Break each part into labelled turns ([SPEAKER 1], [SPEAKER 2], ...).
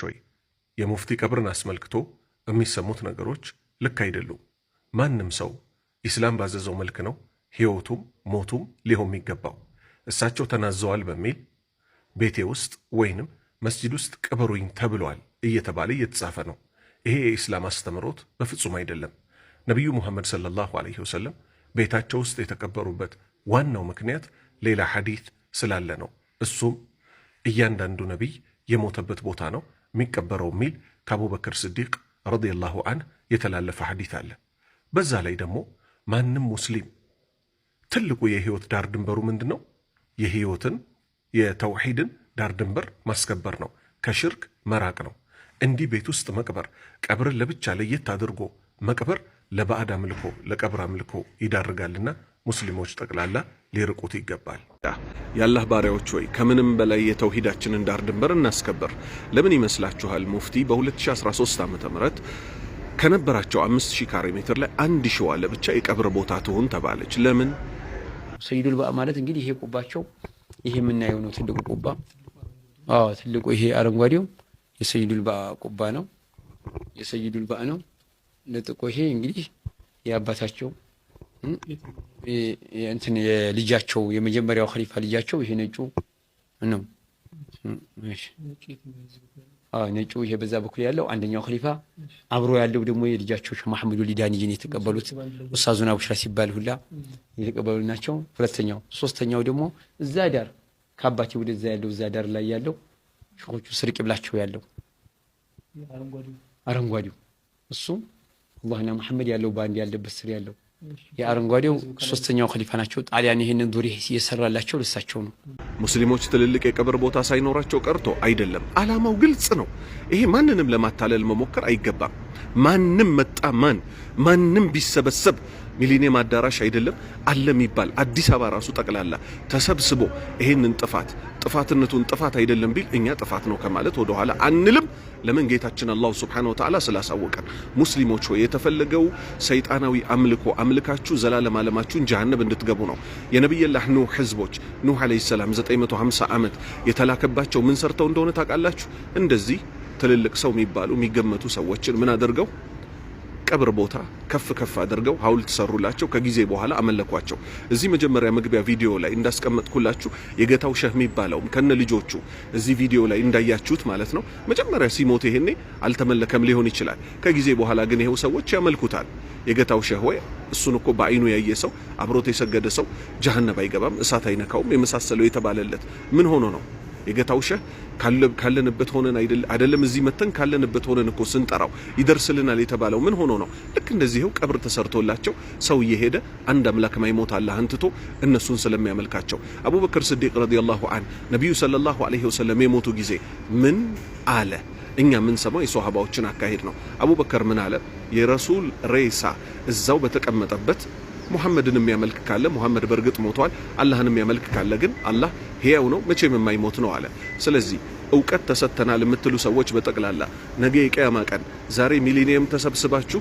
[SPEAKER 1] ሆይ የሙፍቲ ቀብርን አስመልክቶ የሚሰሙት ነገሮች ልክ አይደሉም። ማንም ሰው ኢስላም ባዘዘው መልክ ነው ሕይወቱም ሞቱም ሊሆን የሚገባው። እሳቸው ተናዘዋል በሚል ቤቴ ውስጥ ወይንም መስጂድ ውስጥ ቅበሩኝ ተብሏል እየተባለ እየተጻፈ ነው። ይሄ የኢስላም አስተምሮት በፍጹም አይደለም። ነቢዩ ሙሐመድ ሰለላሁ ዐለይሂ ወሰለም ቤታቸው ውስጥ የተቀበሩበት ዋናው ምክንያት ሌላ ሐዲት ስላለ ነው። እሱም እያንዳንዱ ነቢይ የሞተበት ቦታ ነው የሚቀበረው የሚል ከአቡበክር ስዲቅ ረዲየላሁ ዐንሁ የተላለፈ ሐዲት አለ። በዛ ላይ ደግሞ ማንም ሙስሊም ትልቁ የህይወት ዳር ድንበሩ ምንድን ነው? የህይወትን የተውሂድን ዳር ድንበር ማስከበር ነው። ከሽርክ መራቅ ነው። እንዲህ ቤት ውስጥ መቅበር፣ ቀብርን ለብቻ ለየት አድርጎ መቅበር ለባዕድ አምልኮ ለቀብር አምልኮ ይዳርጋልና ሙስሊሞች ጠቅላላ ሊርቁት ይገባል። የአላህ ባሪያዎች ሆይ ከምንም በላይ የተውሂዳችንን ዳር ድንበር እናስከበር። ለምን ይመስላችኋል ሙፍቲ በ2013 ዓመተ ምህረት ከነበራቸው 5000 ካሬ ሜትር ላይ 1000 ዋለ ብቻ የቀብር ቦታ ትሆን ተባለች? ለምን?
[SPEAKER 2] ሰይዱል ባእ ማለት እንግዲህ ይሄ ቁባቸው ይሄ የምናየው ነው። ትልቁ ቁባ ትልቁ ይሄ አረንጓዴው የሰይዱል ባእ ቁባ ነው። የሰይዱል ባእ ነው። ለጥቆ ይሄ እንግዲህ የአባታቸው እንትን የልጃቸው የመጀመሪያው ኸሊፋ ልጃቸው ይሄ ነጩ ነው። ነጩ ይሄ በዛ በኩል ያለው አንደኛው ኸሊፋ፣ አብሮ ያለው ደግሞ የልጃቸው ሼህ መሐመድ ወሊዳኒን የተቀበሉት ኡስታዙና ቡሽራ ሲባል ሁላ የተቀበሉ ናቸው። ሁለተኛው ሶስተኛው ደግሞ እዛ ዳር ከአባቴ ወደዛ ያለው እዛ ዳር ላይ ያለው ሼኾቹ ስር ቂብላቸው ያለው አረንጓዴው እሱ አላህና መሐመድ ያለው ባንድ ያለበት ስር ያለው የአረንጓዴው ሶስተኛው ኸሊፋ ናቸው። ጣሊያን ይሄንን ዱሪ እየሰራላቸው ለሳቸው ነው።
[SPEAKER 1] ሙስሊሞች ትልልቅ የቀብር ቦታ ሳይኖራቸው ቀርቶ አይደለም። ዓላማው ግልጽ ነው። ይሄ ማንንም ለማታለል መሞከር አይገባም። ማንም መጣ ማንም ቢሰበሰብ ሚሊኒየም አዳራሽ አይደለም አለ የሚባል አዲስ አበባ ራሱ ጠቅላላ ተሰብስቦ ይሄንን ጥፋትነቱን ጥፋት አይደለም ቢል እኛ ጥፋት ነው ከማለት ወደ ኋላ አንልም። ለምን? ጌታችን አላህ ሱብሓነሁ ወተዓላ ስላሳወቀን። ሙስሊሞች ሆይ የተፈለገው ሰይጣናዊ አምልኮ አምልካችሁ ዘላለም ዓለማችሁን ጀሃነም እንድትገቡ ነው። የነብዩላህ ኑህ ህዝቦች ኑህ አለይሂ ሰላም 950 ዓመት የተላከባቸው ምን ሰርተው እንደሆነ ታውቃላችሁ? እንደዚህ ትልልቅ ሰው የሚባሉ የሚገመቱ ሰዎችን ምን አድርገው ቀብር ቦታ ከፍ አድርገው ሐውልት ሰሩላቸው። ከጊዜ በኋላ አመለኳቸው። እዚህ መጀመሪያ መግቢያ ቪዲዮ ላይ እንዳስቀመጥኩላችሁ የገታው ሸህ የሚባለው ከነ ልጆቹ እዚህ ቪዲዮ ላይ እንዳያችሁት ማለት ነው። መጀመሪያ ሲሞት ይሄኔ አልተመለከም ሊሆን ይችላል። ከጊዜ በኋላ ግን ይሄው ሰዎች ያመልኩታል። የገታው ሸህ ወይ እሱን እኮ በአይኑ ያየ ሰው አብሮት የሰገደ ሰው ጀሃነም አይገባም፣ እሳት አይነካውም የመሳሰለው የተባለለት ምን ሆኖ ነው? የገታው ሸህ ካለንበት ሆነን አይደለም እዚህ መተን ካለንበት ሆነን እኮ ስንጠራው ይደርስልናል የተባለው ምን ሆኖ ነው? ልክ እንደዚህው ቀብር ተሰርቶላቸው ሰው እየሄደ አንድ አምላክ ማይሞት አላህን ትቶ እነሱን ስለሚያመልካቸው አቡበክር ስዲቅ ረዲየላሁ ዐንሁ ነብዩ ሰለላሁ ዐለይሂ ወሰለም የሞቱ ጊዜ ምን አለ? እኛ ምን ሰማው የሷሃባዎችን አካሄድ ነው። አቡበክር ምን አለ? የረሱል ሬሳ እዛው በተቀመጠበት ሙሐመድን የሚያመልክ ካለ ሙሐመድ በርግጥ ሞቷል፣ አላህን የሚያመልክ ካለ ግን አላህ ሕያው ነው መቼም የማይሞት ነው አለ። ስለዚህ ዕውቀት ተሰጥተናል የምትሉ ሰዎች በጠቅላላ ነገ የቂያማ ቀን ዛሬ ሚሊኒየም ተሰብስባችሁ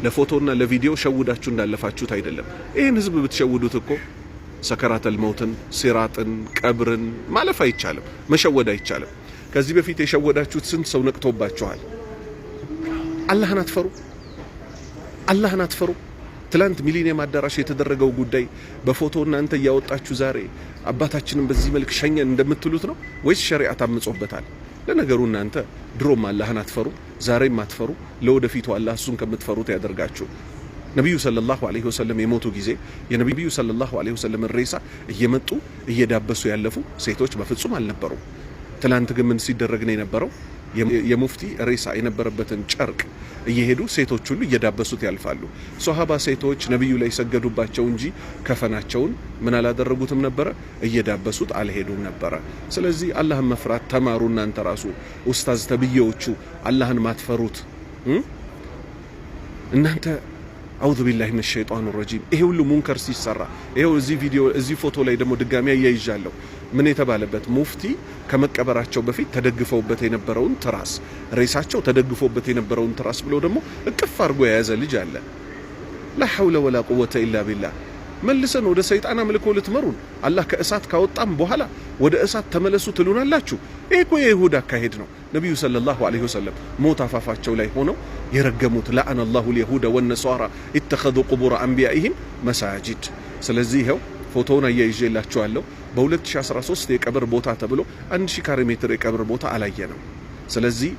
[SPEAKER 1] ለፎቶና ለቪዲዮ ሸውዳችሁ እንዳለፋችሁት አይደለም። ይህን ህዝብ ብትሸውዱት እኮ ሰከራተል መውትን፣ ሲራጥን፣ ቀብርን ማለፍ አይቻልም፣ መሸወድ አይቻልም። ከዚህ በፊት የሸወዳችሁት ስንት ሰው ነቅቶባችኋል። አላህን አትፈሩ። ትላንት ሚሊኒየም አዳራሽ የተደረገው ጉዳይ በፎቶ እናንተ ያወጣችሁ ዛሬ አባታችንን በዚህ መልክ ሸኘን እንደምትሉት ነው ወይስ ሸሪዓ ታምጾበታል? ለነገሩ እናንተ ድሮም አላህን አትፈሩ፣ ዛሬም አትፈሩ። ለወደፊቱ አላህ እሱን ከምትፈሩት ያደርጋችሁ። ነብዩ ሰለላሁ ዐለይሂ ወሰለም የሞቱ ጊዜ የነብዩ ሰለላሁ ዐለይሂ ወሰለም ሬሳ እየመጡ እየዳበሱ ያለፉ ሴቶች በፍጹም አልነበሩም። ትላንት ግን ምን ሲደረግ ነው የነበረው? የሙፍቲ ሬሳ የነበረበትን ጨርቅ እየሄዱ ሴቶች ሁሉ እየዳበሱት ያልፋሉ። ሷሃባ ሴቶች ነብዩ ላይ ሰገዱባቸው እንጂ ከፈናቸውን ምን አላደረጉትም ነበረ፣ እየዳበሱት አልሄዱም ነበረ። ስለዚህ አላህን መፍራት ተማሩ። እናንተ ራሱ ኡስታዝ ተብዬዎቹ አላህን ማትፈሩት እናንተ አውዙ ቢላሂ ሚነ ሸይጣን ረጂም። ይሄ ሁሉ ሙንከር ሲሰራ ይሄው እዚህ ቪዲዮ እዚህ ፎቶ ላይ ደግሞ ድጋሚ ያያይዣለሁ። ምን የተባለበት ሙፍቲ ከመቀበራቸው በፊት ተደግፈውበት የነበረውን ትራስ ሬሳቸው ተደግፎበት የነበረውን ትራስ ብሎ ደግሞ እቅፍ አድርጎ የያዘ ልጅ አለ። ላ ሐውለ ወላ ቁወተ ኢላ ቢላህ። መልሰን ወደ ሰይጣን አምልኮ ልትመሩን አላህ ከእሳት ካወጣም በኋላ ወደ እሳት ተመለሱ ትሉናላችሁ? ይሄ እኮ የይሁዳ አካሄድ ነው። ነቢዩ ሰለላሁ ዐለይሂ ወሰለም ሞት አፋፋቸው ላይ ሆነው የረገሙት ለዐነ አላሁ ልየሁደ ወነሷራ ኢተኸዙ ቁቡረ አንቢያኢሂም መሳጅድ። ስለዚህ ይኸው ፎቶውን አያይዤላችኋለሁ። በ2013 የቀብር ቦታ ተብሎ 1000 ካሬ ሜትር የቀብር ቦታ አላየንም። ስለዚህ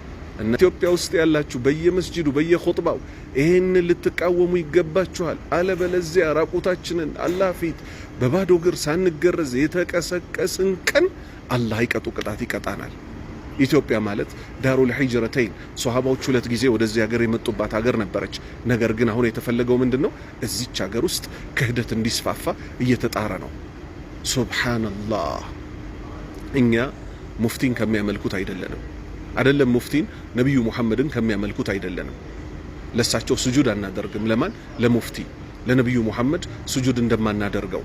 [SPEAKER 1] ኢትዮጵያ ውስጥ ያላችሁ በየመስጂዱ በየኹጥባው ይሄን ልትቃወሙ ይገባችኋል። አለበለዚያ ራቁታችንን አላህ ፊት በባዶ እግር ሳንገረዝ የተቀሰቀስን ቀን አላህ ይቀጡ ቅጣት ይቀጣናል። ኢትዮጵያ ማለት ዳሩል ሂጅረተይን ሷሃባዎች 2 ጊዜ ወደዚህ ሀገር የመጡባት ሀገር ነበረች። ነገር ግን አሁን የተፈለገው ምንድነው? እዚች ሀገር ውስጥ ክህደት እንዲስፋፋ እየተጣረ ነው። ሱብሃንአላህ። እኛ ሙፍቲን ከሚያመልኩት አይደለም ሙፍቲን ነብዩ መሐመድን ከሚያመልኩት አይደለንም። ለሳቸው ስጁድ አናደርግም። ለማን? ለሙፍቲ ለነብዩ መሐመድ ስጁድ እንደማናደርገው፣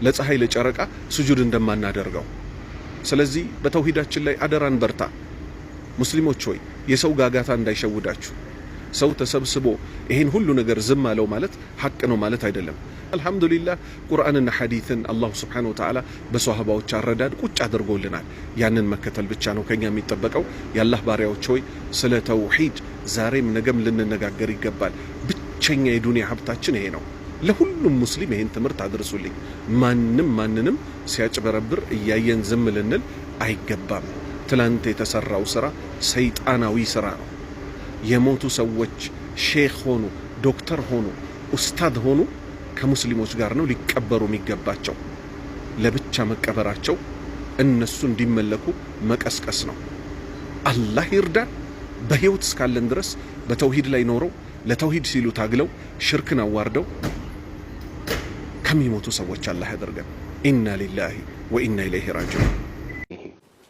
[SPEAKER 1] ለፀሐይ ለጨረቃ ስጁድ እንደማናደርገው። ስለዚህ በተውሂዳችን ላይ አደራን በርታ። ሙስሊሞች ሆይ የሰው ጋጋታ እንዳይሸውዳችሁ። ሰው ተሰብስቦ ይሄን ሁሉ ነገር ዝም አለው ማለት ሐቅ ነው ማለት አይደለም። አልহামዱሊላህ ቁርአንና ሐዲስን አላህ Subhanahu Wa Ta'ala በሷሃባዎች አረዳድ ቁጭ አድርጎልናል። ያንን መከተል ብቻ ነው ከኛ የሚጠበቀው። የአላህ ባሪያዎች ሆይ ስለ ተውሂድ ዛሬም ነገም ልንነጋገር ይገባል። ብቸኛ የዱንያ ሀብታችን ይሄ ነው። ለሁሉም ሙስሊም ይሄን ትምህርት አድርሱልኝ። ማንንም ሲያጭበረብር እያየን ዝም ልንል አይገባም። ትላንት የተሰራው ስራ ሰይጣናዊ ስራ ነው። የሞቱ ሰዎች ሼክ ሆኑ፣ ዶክተር ሆኑ፣ ኡስታድ ሆኑ ከሙስሊሞች ጋር ነው ሊቀበሩ የሚገባቸው። ለብቻ መቀበራቸው እነሱ እንዲመለኩ መቀስቀስ ነው። አላህ ይርዳን። በህይወት እስካለን ድረስ በተውሂድ ላይ ኖረው ለተውሂድ ሲሉ ታግለው ሽርክን አዋርደው ከሚሞቱ ሰዎች አላህ ያደርገን። ኢና ሊላሂ ወኢና ኢለይሂ ራጂዑን።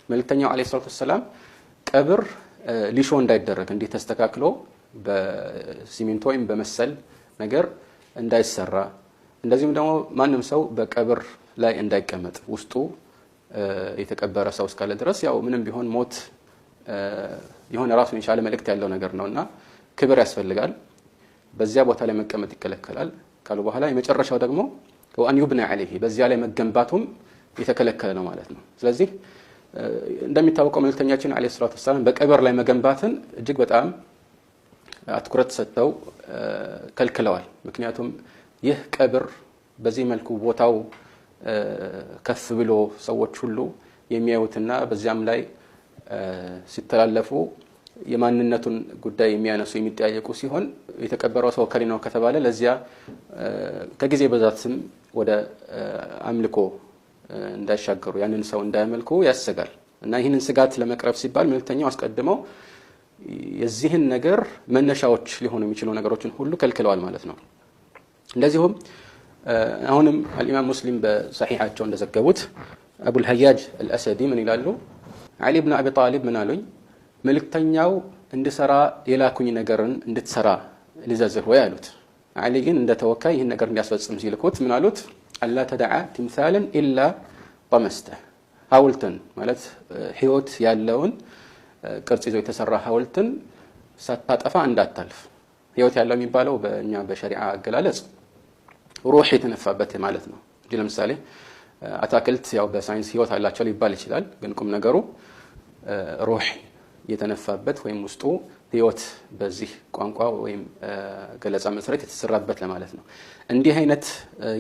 [SPEAKER 3] መልእክተኛው አለይሂ ሰላቱ ወሰላም ቀብር ሊሾ እንዳይደረግ እንዲህ ተስተካክሎ በሲሚንቶ ወይም በመሰል ነገር እንዳይሰራ፣ እንደዚሁም ደግሞ ማንም ሰው በቀብር ላይ እንዳይቀመጥ ውስጡ የተቀበረ ሰው እስካለ ድረስ ያው ምንም ቢሆን ሞት የሆነ ራሱን የቻለ መልእክት ያለው ነገር ነውና ክብር ያስፈልጋል። በዚያ ቦታ ላይ መቀመጥ ይከለከላል ካሉ በኋላ የመጨረሻው ደግሞ ወአን ዩብና ዐለይሂ በዚያ ላይ መገንባቱም የተከለከለ ነው ማለት ነው። ስለዚህ እንደሚታወቀው መልእክተኛችን አለይሂ ሰላቱ ወሰላም በቀብር ላይ መገንባትን እጅግ በጣም አትኩረት ሰጥተው ከልክለዋል። ምክንያቱም ይህ ቀብር በዚህ መልኩ ቦታው ከፍ ብሎ ሰዎች ሁሉ የሚያዩትና በዚያም ላይ ሲተላለፉ የማንነቱን ጉዳይ የሚያነሱ የሚጠያየቁ ሲሆን የተቀበረው ሰው ከሌ ነው ከተባለ ለዚያ ከጊዜ በዛትም ወደ አምልኮ እንዳይሻገሩ ያንን ሰው እንዳይመልኩ ያሰጋል። እና ይህንን ስጋት ለመቅረፍ ሲባል መልእክተኛው አስቀድመው የዚህን ነገር መነሻዎች ሊሆኑ የሚችሉ ነገሮችን ሁሉ ከልክለዋል ማለት ነው። እንደዚሁም አሁንም አልኢማም ሙስሊም በሰሒሓቸው እንደዘገቡት አቡል ሀያጅ አልአሰዲ ምን ይላሉ? አሊ ብን አቢ ጣሊብ ምን አሉኝ? መልእክተኛው እንድሰራ የላኩኝ ነገርን እንድትሰራ ልዘዝህ ወይ አሉት። አሊ ግን እንደ ተወካይ ይህን ነገር እንዲያስፈጽም ሲልኩት ምን አሉት? አላ ተደዓ ትምሳለን ኢላ ጠመስተህ፣ ሐውልትን ማለት ህይወት ያለውን ቅርጽ ይዞ የተሰራ ሐውልትን ሳታጠፋ እንዳታልፍ። ህይወት ያለው የሚባለው በእኛ በሸሪዓ አገላለጽ ሩህ የተነፋበት ማለት ነው እንጂ ለምሳሌ አታክልት ያው በሳይንስ ህይወት አላቸው ሊባል ይችላል። ግን ቁም ነገሩ ሩህ የተነፋበት ወይም ውስጡ ህይወት በዚህ ቋንቋ ወይም ገለጻ መሰረት የተሰራበት ለማለት ነው። እንዲህ አይነት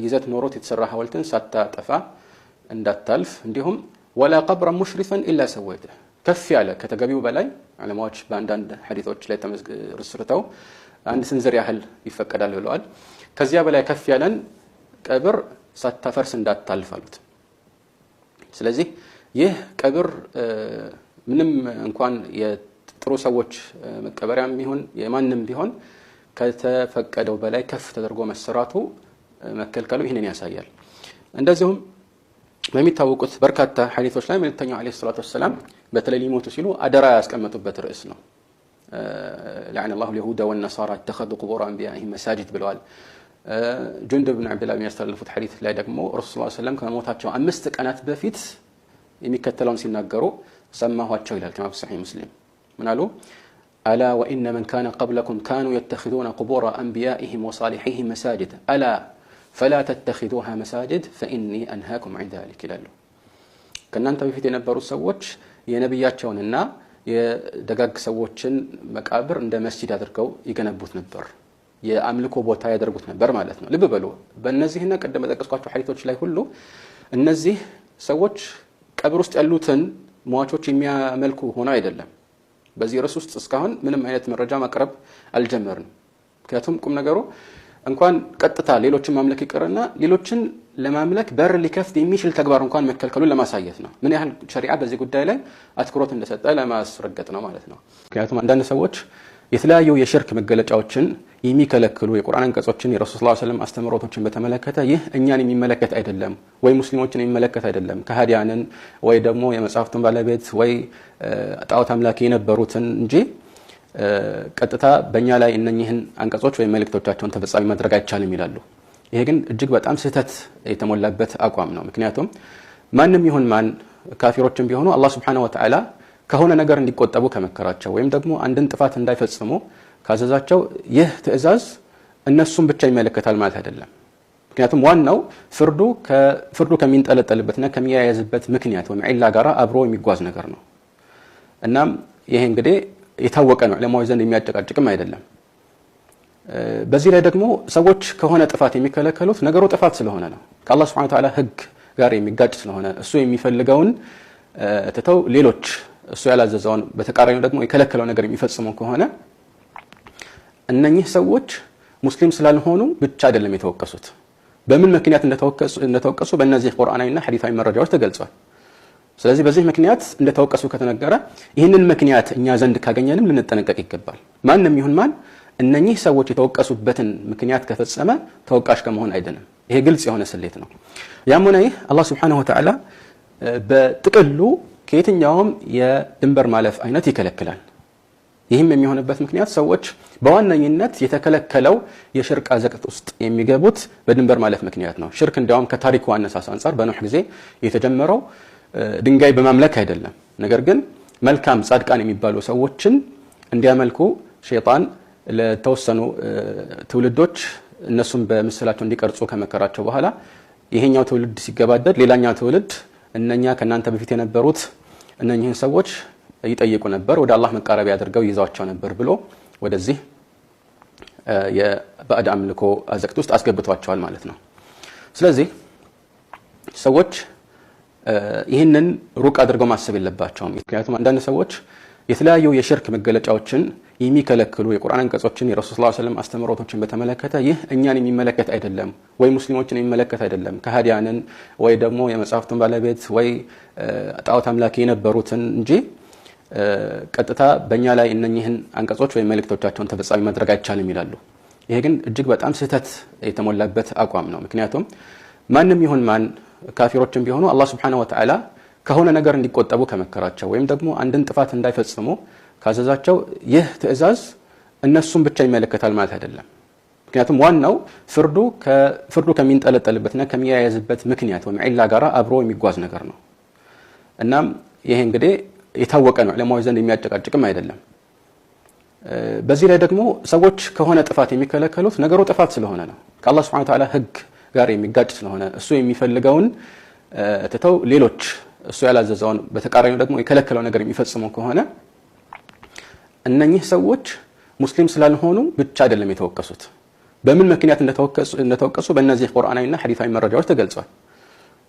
[SPEAKER 3] ይዘት ኖሮት የተሰራ ሐውልትን ሳታጠፋ እንዳታልፍ። እንዲሁም ወላ ቀብረ ሙሽሪፈን ኢላ ሰወይተህ፣ ከፍ ያለ ከተገቢው በላይ ዓለማዎች በአንዳንድ ሐዲሶች ላይ ተመስርተው አንድ ስንዝር ያህል ይፈቀዳል ብለዋል። ከዚያ በላይ ከፍ ያለን ቀብር ሳታፈርስ እንዳታልፍ አሉት። ስለዚህ ይህ ቀብር ምንም እንኳን የጥሩ ሰዎች መቀበሪያም ይሁን የማንም ቢሆን ከተፈቀደው በላይ ከፍ ተደርጎ መሰራቱ መከልከሉ ይህንን ያሳያል። እንደዚሁም በሚታወቁት በርካታ ሐዲሶች ላይ መልእክተኛው አለይሂ ሰላቱ ወሰላም በተለይ ሊሞቱ ሲሉ አደራ ያስቀመጡበት ርዕስ ነው። ለዐነ አላሁ اليهود والنصارى اتخذوا قبور انبيائهم مساجد ብለዋል። ጁንዱብ ብን አብዱላህ የሚያስተላልፉት ሐዲስ ላይ ደግሞ ረሱል ሰለላሁ ዐለይሂ ወሰለም ከመሞታቸው 5 ቀናት በፊት የሚከተለውን ሲናገሩ ሰማኋቸው ይላል ከማብ ሰሒህ ሙስሊም። ምን አሉ? አላ ወኢነ መን ካነ ቀብለኩም ካኑ يتخذون قبور انبيائهم وصالحيهم مساجد الا فلا تتخذوها مساجد فاني انهاكم عن ذلك ይላሉ። ከእናንተ በፊት የነበሩት ሰዎች የነብያቸውንና የደጋግ ሰዎችን መቃብር እንደ መስጂድ አድርገው ይገነቡት ነበር፣ የአምልኮ ቦታ ያደርጉት ነበር ማለት ነው። ልብ በሉ፣ በእነዚህና ቀደም በጠቀስኳቸው ሐዲሶች ላይ ሁሉ እነዚህ ሰዎች ቀብር ውስጥ ያሉትን ሟቾች የሚያመልኩ ሆነው አይደለም። በዚህ ርዕስ ውስጥ እስካሁን ምንም አይነት መረጃ ማቅረብ አልጀመርንም። ምክንያቱም ቁም ነገሩ እንኳን ቀጥታ ሌሎችን ማምለክ ይቀርና ሌሎችን ለማምለክ በር ሊከፍት የሚችል ተግባር እንኳን መከልከሉን ለማሳየት ነው። ምን ያህል ሸሪዓ በዚህ ጉዳይ ላይ አትኩሮት እንደሰጠ ለማስረገጥ ነው ማለት ነው። ምክንያቱም አንዳንድ ሰዎች የተለያዩ የሽርክ መገለጫዎችን የሚከለክሉ የቁርአን አንቀጾችን የረሱል ሰለላሁ ዐለይሂ ወሰለም አስተምሮቶችን በተመለከተ ይህ እኛን የሚመለከት አይደለም ወይ ሙስሊሞችን የሚመለከት አይደለም፣ ከሃዲያንን ወይ ደግሞ የመጽሐፍቱን ባለቤት ወይ ጣዖት አምላኪ የነበሩትን እንጂ ቀጥታ በእኛ ላይ እነኚህን አንቀጾች ወይ መልእክቶቻቸውን ተፈጻሚ ማድረግ አይቻልም ይላሉ። ይሄ ግን እጅግ በጣም ስህተት የተሞላበት አቋም ነው። ምክንያቱም ማንም ይሁን ማን ካፊሮችን ቢሆኑ አላህ ሱብሓነሁ ወተዓላ ከሆነ ነገር እንዲቆጠቡ ከመከራቸው ወይም ደግሞ አንድን ጥፋት እንዳይፈጽሙ ካዘዛቸው ይህ ትዕዛዝ እነሱን ብቻ ይመለከታል ማለት አይደለም። ምክንያቱም ዋናው ፍርዱ ከሚንጠለጠልበትና ከሚያያዝበት ምክንያት ወይም ዒላ ጋር አብሮ የሚጓዝ ነገር ነው። እናም ይሄ እንግዲህ የታወቀ ነው፣ ዑለማዎች ዘንድ የሚያጨቃጭቅም አይደለም። በዚህ ላይ ደግሞ ሰዎች ከሆነ ጥፋት የሚከለከሉት ነገሩ ጥፋት ስለሆነ ነው፣ ከአላህ ሱብሓነሁ ወተዓላ ሕግ ጋር የሚጋጭ ስለሆነ እሱ የሚፈልገውን ትተው ሌሎች እሱ ያላዘዘውን በተቃራኒው ደግሞ የከለከለው ነገር የሚፈጽሙ ከሆነ እነኚህ ሰዎች ሙስሊም ስላልሆኑ ብቻ አይደለም የተወቀሱት። በምን ምክንያት እንደተወቀሱ በእነዚህ ቁርአናዊና ሐዲሳዊ መረጃዎች ተገልጿል። ስለዚህ በዚህ ምክንያት እንደተወቀሱ ከተነገረ ይህንን ምክንያት እኛ ዘንድ ካገኘንም ልንጠነቀቅ ይገባል። ማንም ይሁን ማን እነኚህ ሰዎች የተወቀሱበትን ምክንያት ከፈጸመ ተወቃሽ ከመሆን አይደለም። ይሄ ግልጽ የሆነ ስሌት ነው። ያም ሆነ ይህ አላህ ሱብሓነሁ ወተዓላ በጥቅሉ ከየትኛውም የድንበር ማለፍ አይነት ይከለክላል። ይህም የሚሆንበት ምክንያት ሰዎች በዋነኝነት የተከለከለው የሽርክ አዘቅት ውስጥ የሚገቡት በድንበር ማለፍ ምክንያት ነው። ሽርክ እንዲያውም ከታሪኩ አነሳስ አንጻር በኖህ ጊዜ የተጀመረው ድንጋይ በማምለክ አይደለም። ነገር ግን መልካም ጻድቃን የሚባሉ ሰዎችን እንዲያመልኩ ሸይጣን ለተወሰኑ ትውልዶች እነሱም በምስላቸው እንዲቀርጹ ከመከራቸው በኋላ ይሄኛው ትውልድ ሲገባደድ ሌላኛው ትውልድ እነኛ ከናንተ በፊት የነበሩት እነኚህን ሰዎች ይጠይቁ ነበር፣ ወደ አላህ መቃረቢያ አድርገው ይዟቸው ነበር ብሎ ወደዚህ የባዕድ አምልኮ አዘቅት ውስጥ አስገብቷቸዋል ማለት ነው። ስለዚህ ሰዎች ይህንን ሩቅ አድርገው ማሰብ የለባቸውም። ምክንያቱም አንዳንድ ሰዎች የተለያዩ የሽርክ መገለጫዎችን የሚከለክሉ የቁርአን አንቀጾችን የረሱል ሰለላሁ ዐለይሂ ወሰለም አስተምሮቶችን በተመለከተ ይህ እኛን የሚመለከት አይደለም ወይ ሙስሊሞችን የሚመለከት አይደለም፣ ከሃዲያንን ወይ ደግሞ የመጽሐፍቱን ባለቤት ወይ ጣዖት አምላኪ የነበሩትን እንጂ ቀጥታ በእኛ ላይ እነኚህን አንቀጾች ወይ መልእክቶቻቸውን ተፈጻሚ ማድረግ አይቻልም ይላሉ። ይሄ ግን እጅግ በጣም ስህተት የተሞላበት አቋም ነው። ምክንያቱም ማንም ይሁን ማን ካፊሮችን ቢሆኑ አላህ ሱብሓነሁ ወተዓላ ከሆነ ነገር እንዲቆጠቡ ከመከራቸው ወይም ደግሞ አንድን ጥፋት እንዳይፈጽሙ ካዘዛቸው ይህ ትዕዛዝ እነሱን ብቻ ይመለከታል ማለት አይደለም። ምክንያቱም ዋናው ፍርዱ ከሚንጠለጠልበትና ከሚያያዝበት ምክንያት ወይም ዒላ ጋር አብሮ የሚጓዝ ነገር ነው። እናም ይሄ እንግዲህ የታወቀ ነው፣ ዑለማዎች ዘንድ የሚያጨቃጭቅም አይደለም። በዚህ ላይ ደግሞ ሰዎች ከሆነ ጥፋት የሚከለከሉት ነገሩ ጥፋት ስለሆነ ነው፣ ከአላህ ሱብሓነሁ ወተዓላ ሕግ ጋር የሚጋጭ ስለሆነ እሱ የሚፈልገውን ትተው ሌሎች እሱ ያላዘዘውን በተቃራኒው ደግሞ የከለከለው ነገር የሚፈጽሙ ከሆነ እነኚህ ሰዎች ሙስሊም ስላልሆኑ ብቻ አይደለም የተወቀሱት። በምን ምክንያት እንደተወቀሱ በእነዚህ ቁርአናዊና ሐዲሳዊ መረጃዎች ተገልጿል።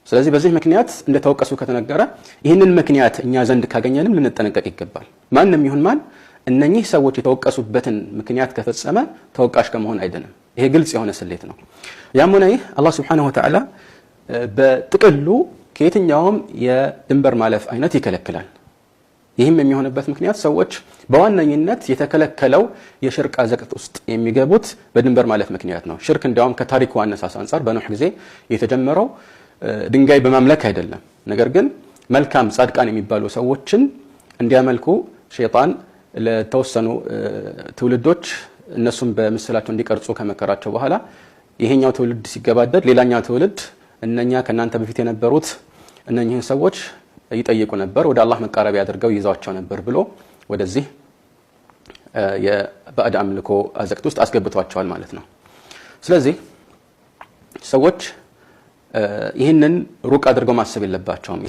[SPEAKER 3] ስለዚህ በዚህ ምክንያት እንደተወቀሱ ከተነገረ ይህንን ምክንያት እኛ ዘንድ ካገኘንም ልንጠነቀቅ ይገባል። ማንም ይሁን ማን እነኚህ ሰዎች የተወቀሱበትን ምክንያት ከፈጸመ ተወቃሽ ከመሆን አይደለም። ይሄ ግልጽ የሆነ ስሌት ነው። ያም ሆነ ይህ አላህ ሱብሓነሁ ወተዓላ በጥቅሉ ከየትኛውም የድንበር ማለፍ አይነት ይከለክላል። ይህም የሚሆንበት ምክንያት ሰዎች በዋነኝነት የተከለከለው የሽርክ አዘቅት ውስጥ የሚገቡት በድንበር ማለፍ ምክንያት ነው። ሽርክ እንዲያውም ከታሪኩ አነሳስ አንጻር በኖህ ጊዜ የተጀመረው ድንጋይ በማምለክ አይደለም። ነገር ግን መልካም ጻድቃን የሚባሉ ሰዎችን እንዲያመልኩ ሸይጣን ለተወሰኑ ትውልዶች እነሱም በምስላቸው እንዲቀርጹ ከመከራቸው በኋላ ይሄኛው ትውልድ ሲገባደድ ሌላኛው ትውልድ እነኛ ከናንተ በፊት የነበሩት እነኚህን ሰዎች ይጠይቁ ነበር፣ ወደ አላህ መቃረቢያ አድርገው ይዟቸው ነበር ብሎ ወደዚህ የባዕድ አምልኮ አዘቅት ውስጥ አስገብቷቸዋል ማለት ነው። ስለዚህ ሰዎች ይህንን ሩቅ አድርገው ማሰብ የለባቸውም።